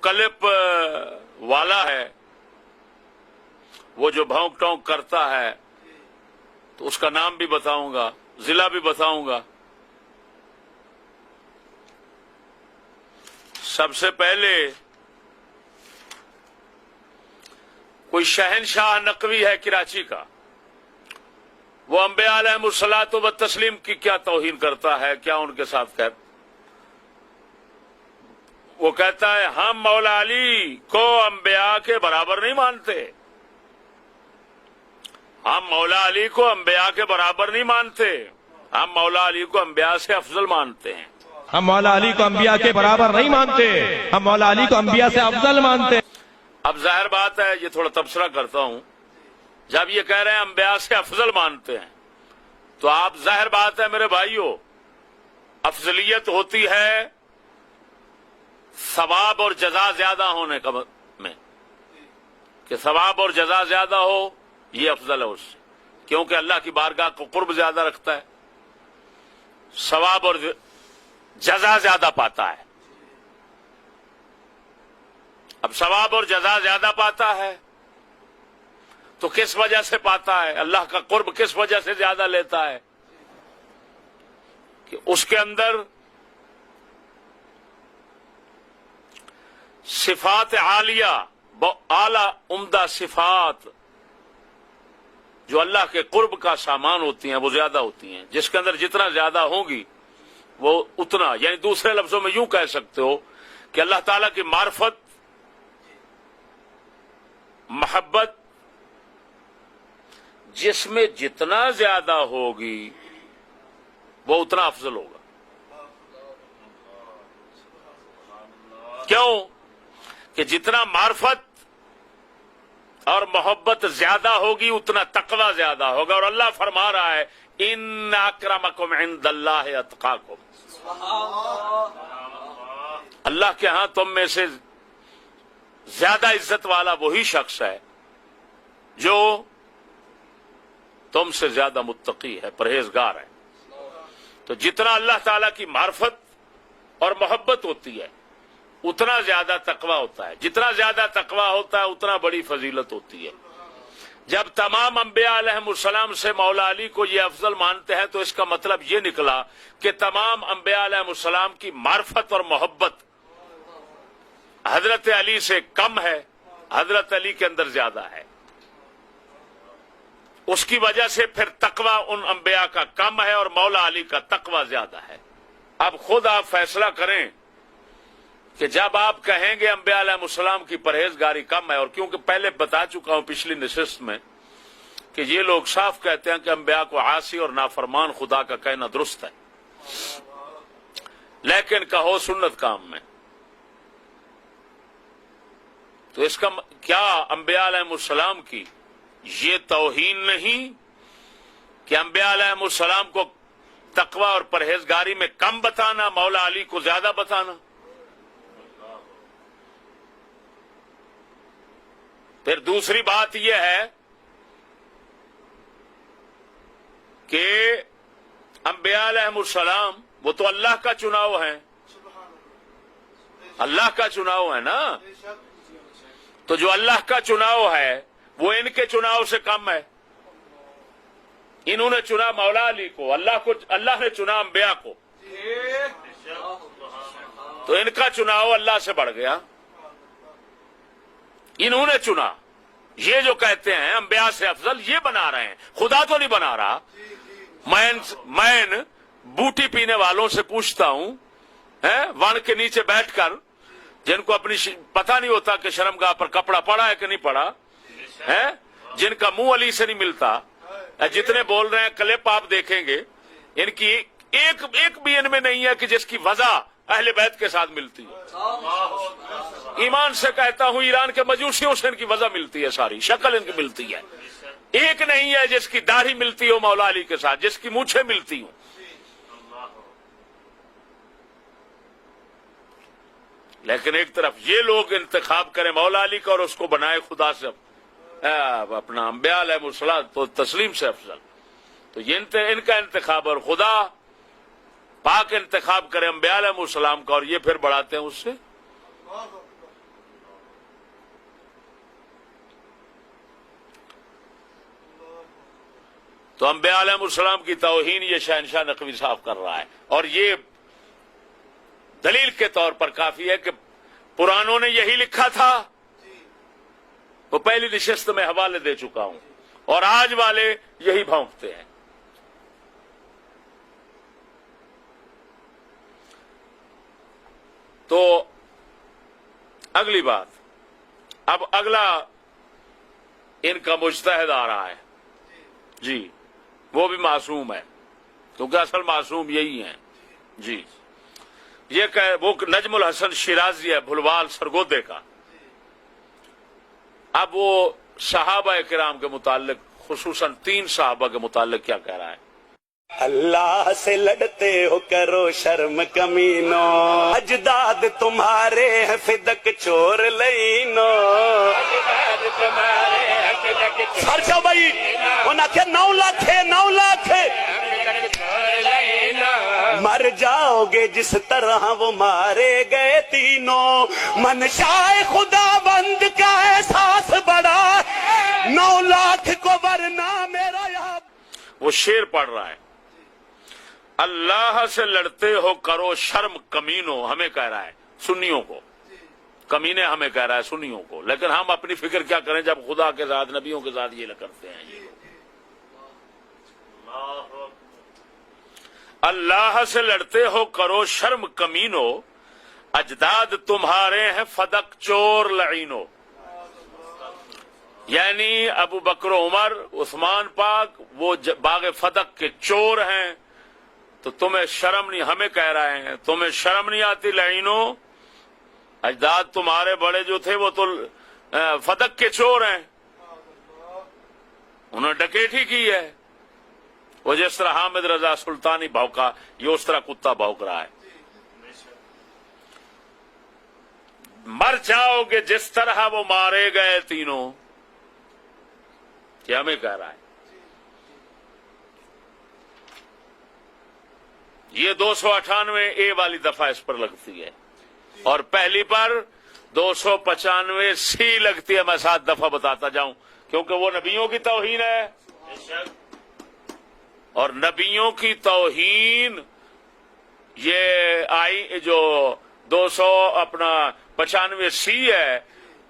Clip والا ہے وہ جو بھونک ٹونک کرتا ہے تو اس کا نام بھی بتاؤں گا، ضلع بھی بتاؤں گا۔ سب سے پہلے کوئی شہنشاہ نقوی ہے کراچی کا، وہ انبیاء علیہم الصلوۃ والتسلیم کی کیا توہین کرتا ہے، کیا ان کے ساتھ وہ کہتا ہے ہم مولا علی کو انبیاء کے برابر نہیں مانتے، ہم مولا علی کو انبیاء کے برابر نہیں مانتے، ہم مولا علی کو انبیاء سے افضل مانتے ہیں۔ ہم مولا علی کو انبیاء کے برابر نہیں مانتے، ہم مولا علی کو انبیاء سے افضل مانتے ہیں۔ اب ظاہر بات ہے، یہ تھوڑا تبصرہ کرتا ہوں، جب یہ کہہ رہے ہیں انبیاء سے افضل مانتے ہیں تو آپ ظاہر بات ہے میرے بھائیوں، افضلیت ہوتی ہے ثواب اور جزا زیادہ ہونے کا میں، کہ ثواب اور جزا زیادہ ہو یہ افضل ہے اس سے، کیونکہ اللہ کی بارگاہ کو قرب زیادہ رکھتا ہے، ثواب اور جزا زیادہ پاتا ہے۔ اب ثواب اور جزا زیادہ پاتا ہے تو کس وجہ سے پاتا ہے، اللہ کا قرب کس وجہ سے زیادہ لیتا ہے، کہ اس کے اندر صفات عالیہ، اعلی عمدہ صفات جو اللہ کے قرب کا سامان ہوتی ہیں وہ زیادہ ہوتی ہیں، جس کے اندر جتنا زیادہ ہوں گی وہ اتنا، یعنی دوسرے لفظوں میں یوں کہہ سکتے ہو کہ اللہ تعالیٰ کی معرفت، محبت جس میں جتنا زیادہ ہوگی وہ اتنا افضل ہوگا۔ کیوں؟ کہ جتنا معرفت اور محبت زیادہ ہوگی اتنا تقوی زیادہ ہوگا، اور اللہ فرما رہا ہے ان اکرمکم عند اللہ اتقاکم، اللہ کے ہاں تم میں سے زیادہ عزت والا وہی شخص ہے جو تم سے زیادہ متقی ہے، پرہیزگار ہے۔ تو جتنا اللہ تعالی کی معرفت اور محبت ہوتی ہے اتنا زیادہ تقوی ہوتا ہے، جتنا زیادہ تقوی ہوتا ہے اتنا بڑی فضیلت ہوتی ہے۔ جب تمام انبیاء علیہم السلام سے مولا علی کو یہ افضل مانتے ہیں تو اس کا مطلب یہ نکلا کہ تمام انبیاء علیہم السلام کی معرفت اور محبت حضرت علی سے کم ہے، حضرت علی کے اندر زیادہ ہے، اس کی وجہ سے پھر تقوی ان انبیاء کا کم ہے اور مولا علی کا تقوی زیادہ ہے۔ اب خود آپ فیصلہ کریں کہ جب آپ کہیں گے انبیاء علیہ السلام کی پرہیزگاری کم ہے، اور کیونکہ پہلے بتا چکا ہوں پچھلی نشست میں کہ یہ لوگ صاف کہتے ہیں کہ انبیاء کو عاصی اور نافرمان خدا کا کہنا درست ہے، لیکن کہو سنت کام میں، تو اس کا کیا انبیاء علیہ السلام کی یہ توہین نہیں کہ انبیاء علیہ السلام کو تقوی اور پرہیزگاری میں کم بتانا، مولا علی کو زیادہ بتانا؟ پھر دوسری بات یہ ہے کہ انبیاء علیہم السلام وہ تو اللہ کا چناؤ ہیں، اللہ کا چناؤ ہے نا، تو جو اللہ کا چناؤ ہے وہ ان کے چناؤ سے کم ہے۔ انہوں نے چنا مولا علی کو، اللہ نے چنا انبیاء کو، تو ان کا چناؤ اللہ سے بڑھ گیا۔ انہوں نے چنا، یہ جو کہتے ہیں انبیاء سے افضل یہ بنا رہے ہیں، خدا تو نہیں بنا رہا۔ میں بوٹی پینے والوں سے پوچھتا ہوں ون کے نیچے بیٹھ کر، جن کو اپنی پتہ نہیں ہوتا کہ شرمگاہ پر کپڑا پڑا ہے کہ نہیں پڑا، جن کا منہ علی سے نہیں ملتا، جتنے بول رہے ہیں کلپ آپ دیکھیں گے، ان کی ایک بھی ان میں نہیں ہے کہ جس کی وضع اہل بیت کے ساتھ ملتی ہے۔ ایمان سے کہتا ہوں ایران کے مجوسیوں سے ان کی وضع ملتی ہے، ساری شکل ان کی ملتی ہے، ایک نہیں ہے جس کی داڑھی ملتی ہو مولا علی کے ساتھ، جس کی مونچھیں ملتی ہوں۔ لیکن ایک طرف یہ لوگ انتخاب کریں مولا علی کا اور اس کو بنائے خدا سے اپنا انبیاء علیہ السلام تو تسلیم سے افضل، تو یہ ان کا انتخاب، اور خدا پاک انتخاب کرے انبیاء علیہ السلام کا اور یہ پھر بڑھاتے ہیں اس سے۔ تو انبیاء علیہ السلام کی توہین یہ شہنشاہ نقوی صاحب کر رہا ہے، اور یہ دلیل کے طور پر کافی ہے کہ پرانوں نے یہی لکھا تھا، وہ پہلی نشست میں حوالے دے چکا ہوں، اور آج والے یہی بھونکتے ہیں۔ تو اگلی بات، اب اگلا ان کا مجتہد آ رہا ہے، جی وہ بھی معصوم ہے، کیونکہ اصل معصوم یہی ہیں جی۔ یہ کہ وہ نجم الحسن شیرازی ہے بھلوال سرگودے کا۔ اب وہ صحابہ کرام کے متعلق، خصوصاً 3 صحابہ کے متعلق کیا کہہ رہا ہے؟ اللہ سے لڑتے ہو کرو شرم کمینو، اجداد تمہارے ہیں فدق چور لینو۔ خرچہ بھائی انہاں کے 9 لاکھ ہے، 9 لاکھ ہے، مر جاؤ گے جس طرح وہ مارے گئے تینوں۔ منشائے خدا بند کا احساس بڑا، 9 لاکھ کو ورنہ میرا یہاں۔ وہ شعر پڑھ رہا ہے، اللہ سے لڑتے ہو کرو شرم کمینوں، ہمیں کہہ رہا ہے سنیوں کو، کمینے ہمیں کہہ رہا ہے سنیوں کو، لیکن ہم اپنی فکر کیا کریں جب خدا کے ساتھ نبیوں کے ساتھ یہ کرتے ہیں۔ اللہ سے لڑتے ہو کرو شرم کمینوں، اجداد تمہارے ہیں فدق چور لعینوں۔ یعنی ابو بکر عمر عثمان پاک وہ باغ فدق کے چور ہیں، تو تمہیں شرم نہیں، ہمیں کہہ رہے ہیں تمہیں شرم نہیں آتی لعینوں، اجداد تمہارے بڑے جو تھے وہ تو فدق کے چور ہیں، انہوں نے ڈکیٹی کی ہے۔ وہ جس طرح حامد رضا سلطانی بھوکا، یہ اس طرح کتا بھوک رہا ہے۔ مر جاؤ گے جس طرح وہ مارے گئے تینوں، یہ ہمیں کہہ رہا ہے۔ یہ 298 والی دفعہ اس پر لگتی ہے، اور پہلی پر 295 سی لگتی ہے۔ میں 7 دفعہ بتاتا جاؤں کیونکہ وہ نبیوں کی توہین ہے، اور نبیوں کی توہین یہ آئی جو 295 سی ہے،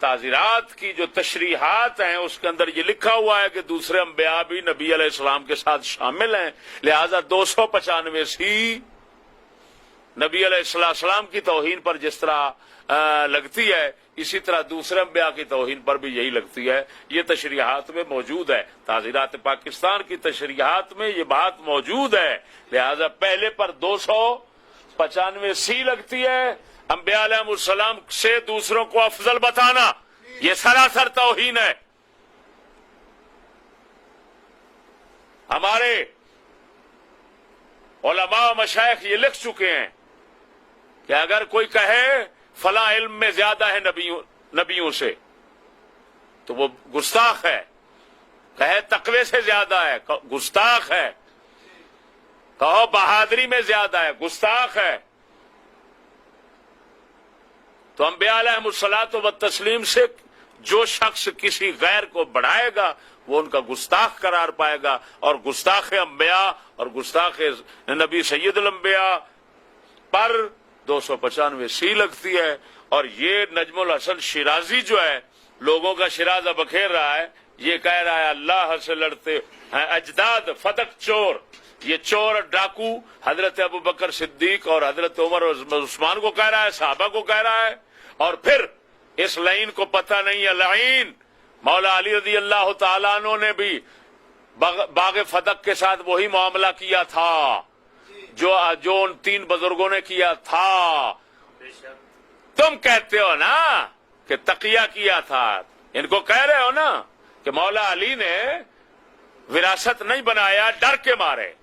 تعزیرات کی جو تشریحات ہیں اس کے اندر یہ لکھا ہوا ہے کہ دوسرے انبیاء بھی نبی علیہ السلام کے ساتھ شامل ہیں، لہذا 295 سی نبی علیہ السلام کی توہین پر جس طرح لگتی ہے، اسی طرح دوسرے انبیاء کی توہین پر بھی یہی لگتی ہے۔ یہ تشریحات میں موجود ہے، تعزیرات پاکستان کی تشریحات میں یہ بات موجود ہے، لہذا پہلے پر 295 سی لگتی ہے۔ انبیاء علیہ السلام سے دوسروں کو افضل بتانا یہ سراسر توہین ہے۔ ہمارے علماء و مشائخ یہ لکھ چکے ہیں کہ اگر کوئی کہے فلاں علم میں زیادہ ہے نبیوں سے تو وہ گستاخ ہے، کہے تقوی سے زیادہ ہے گستاخ ہے، کہو بہادری میں زیادہ ہے گستاخ ہے۔ تو انبیاء علیہ الصلوۃ والتسلیم سے جو شخص کسی غیر کو بڑھائے گا وہ ان کا گستاخ قرار پائے گا، اور گستاخ انبیاء اور گستاخ نبی سید الانبیاء پر 295 سی لگتی ہے۔ اور یہ نجم الحسن شیرازی جو ہے لوگوں کا شرازہ بکھیر رہا ہے، یہ کہہ رہا ہے اللہ سے لڑتے ہیں اجداد فدق چور۔ یہ چور اور ڈاکو حضرت ابو بکر صدیق اور حضرت عمر اور عثمان کو کہہ رہا ہے، صحابہ کو کہہ رہا ہے، اور پھر اس لعین کو پتہ نہیں ہے، لعین مولا علی رضی اللہ تعالیٰ عنہ نے بھی باغ فدق کے ساتھ وہی معاملہ کیا تھا جو ان 3 بزرگوں نے کیا تھا۔ تم کہتے ہو نا کہ تقیہ کیا تھا، ان کو کہہ رہے ہو نا کہ مولا علی نے وراثت نہیں بنایا ڈر کے مارے،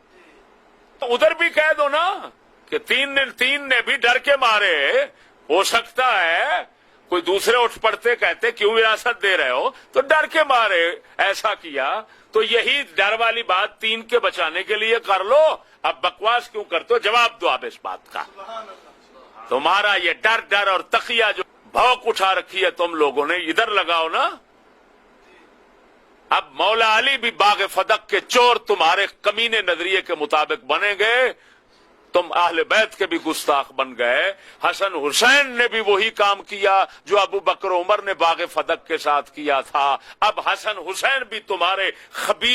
تو ادھر بھی کہہ دو نا کہ 3 نے بھی ڈر کے مارے۔ ہو سکتا ہے کوئی دوسرے اٹھ پڑتے کہتے کیوں وراثت دے رہے ہو، تو ڈر کے مارے ایسا کیا، تو یہی ڈر والی بات 3 کے بچانے کے لیے کر لو، اب بکواس کیوں کرتے ہو؟ جواب دو آپ اس بات کا۔ تمہارا یہ ڈر اور تقیہ جو بھوک اٹھا رکھی ہے تم لوگوں نے، ادھر لگاؤ نا۔ اب مولا علی بھی باغ فدق کے چور تمہارے کمینے نظریے کے مطابق بنیں گے، تم اہل بیت کے بھی گستاخ بن گئے۔ حسن حسین نے بھی وہی کام کیا جو ابو بکر عمر نے باغ فدق کے ساتھ کیا تھا۔ اب حسن حسین بھی تمہارے خبیث